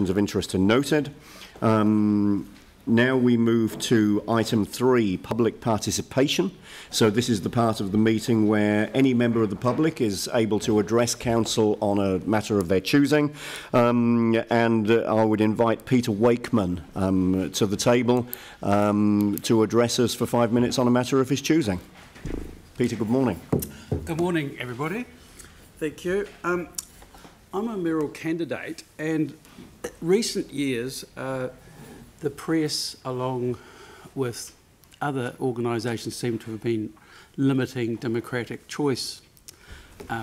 of interest are noted. Now we move to item 3, public participation. So this is the part of the meeting where any member of the public is able to address council on a matter of their choosing. And I would invite Peter Wakeman to the table to address us for 5 minutes on a matter of his choosing. Peter, good morning. Good morning, everybody. Thank you. I'm a mayoral candidate, and recent years, the press, along with other organisations, seem to have been limiting democratic choice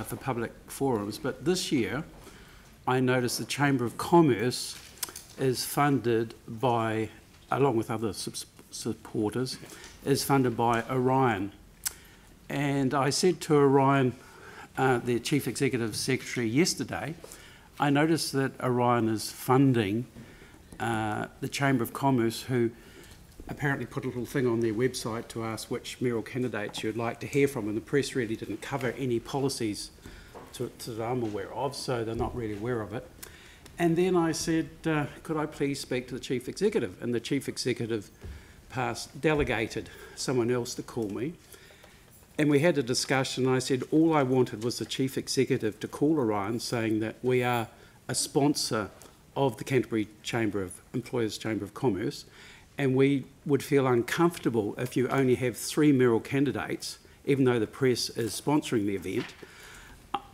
for public forums. But this year, I noticed the Chamber of Commerce is funded by, along with other supporters, is funded by Orion. And I said to Orion, the Chief Executive Secretary, yesterday, I noticed that Orion is funding the Chamber of Commerce, who apparently put a little thing on their website to ask which mayoral candidates you'd like to hear from, and the press really didn't cover any policies that I'm aware of, so they're not really aware of it. And then I said, could I please speak to the Chief Executive? And the Chief Executive delegated someone else to call me. And we had a discussion, and I said all I wanted was the Chief Executive to call Orion, saying that we are a sponsor of the Canterbury Employers Chamber of Commerce, and we would feel uncomfortable if you only have 3 mayoral candidates, even though the press is sponsoring the event.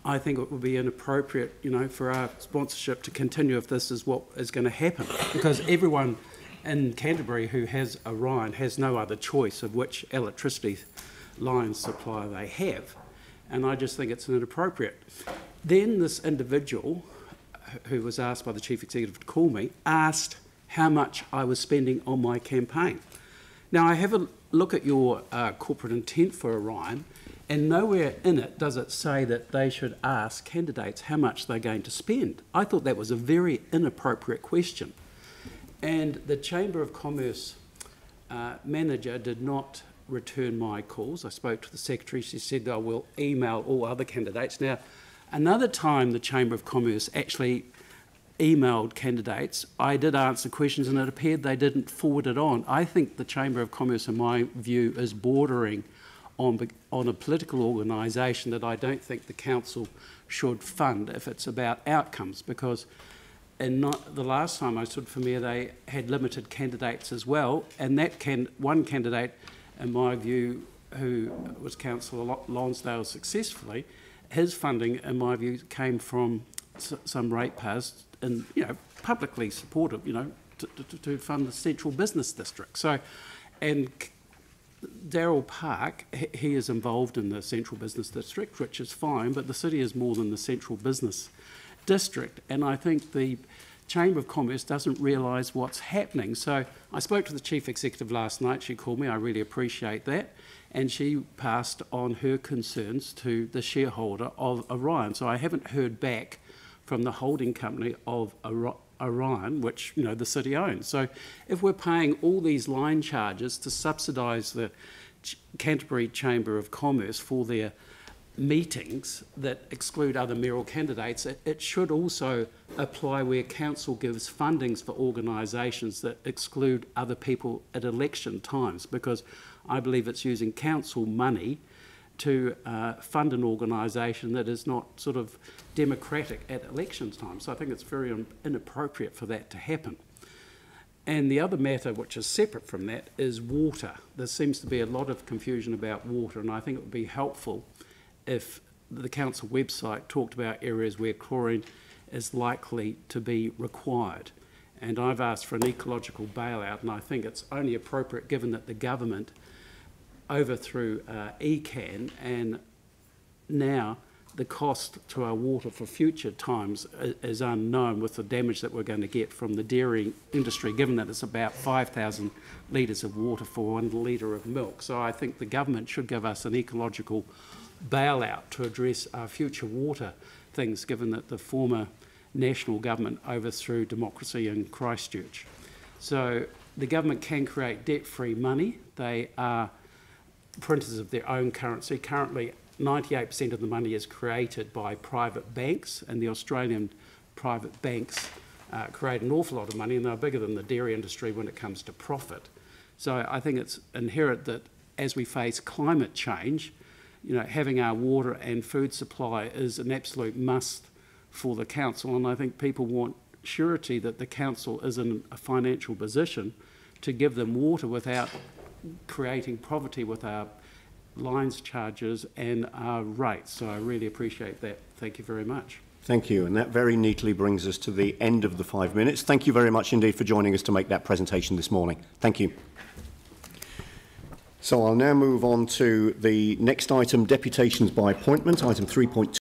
I think it would be inappropriate, for our sponsorship to continue if this is what is going to happen, because everyone in Canterbury who has Orion has no other choice of which electricity line supplier they have, and I just think it's inappropriate. Then this individual, who was asked by the Chief Executive to call me, asked how much I was spending on my campaign. Now, I have a look at your corporate intent for Orion, and nowhere in it does it say that they should ask candidates how much they're going to spend. I thought that was a very inappropriate question. And the Chamber of Commerce manager did not return my calls. I spoke to the secretary. She said I will email all other candidates. Now, another time the Chamber of Commerce actually emailed candidates, I did answer questions and it appeared they didn't forward it on. I think the Chamber of Commerce, in my view, is bordering on a political organisation that I don't think the council should fund if it's about outcomes, because the last time I stood for mayor they had limited candidates as well, and one candidate, in my view, who was Councillor Lonsdale successfully, his funding, in my view, came from some ratepayers and, publicly supportive, to fund the central business district. So, and Darryl Park, he is involved in the central business district, which is fine, but the city is more than the central business district, and I think the Chamber of Commerce doesn't realise what's happening. So I spoke to the Chief Executive last night. She called me. I really appreciate that. And she passed on her concerns to the shareholder of Orion. So I haven't heard back from the holding company of Orion, which the city owns. So if we're paying all these line charges to subsidise the Canterbury Chamber of Commerce for their meetings that exclude other mayoral candidates, it should also apply where council gives fundings for organisations that exclude other people at election times, because I believe it's using council money to fund an organisation that is not sort of democratic at election time. So I think it's very inappropriate for that to happen. And the other matter, which is separate from that, is water. There seems to be a lot of confusion about water, and I think it would be helpful if the council website talked about areas where chlorine is likely to be required. And I've asked for an ecological bailout, and I think it's only appropriate given that the government overthrew ECAN, and now the cost to our water for future times is unknown with the damage that we're going to get from the dairy industry, given that it's about 5,000 litres of water for 1 litre of milk. So I think the government should give us an ecological bailout to address our future water things, given that the former national government overthrew democracy in Christchurch. So the government can create debt-free money. They are printers of their own currency. Currently, 98% of the money is created by private banks, and the Australian private banks create an awful lot of money, and they're bigger than the dairy industry when it comes to profit. So I think it's inherent that as we face climate change, having our water and food supply is an absolute must for the council, and I think people want surety that the council is in a financial position to give them water without creating poverty with our lines charges and our rates. So I really appreciate that. Thank you very much. Thank you, and that very neatly brings us to the end of the 5 minutes. Thank you very much indeed for joining us to make that presentation this morning. Thank you. So I'll now move on to the next item, deputations by appointment, item 3.2.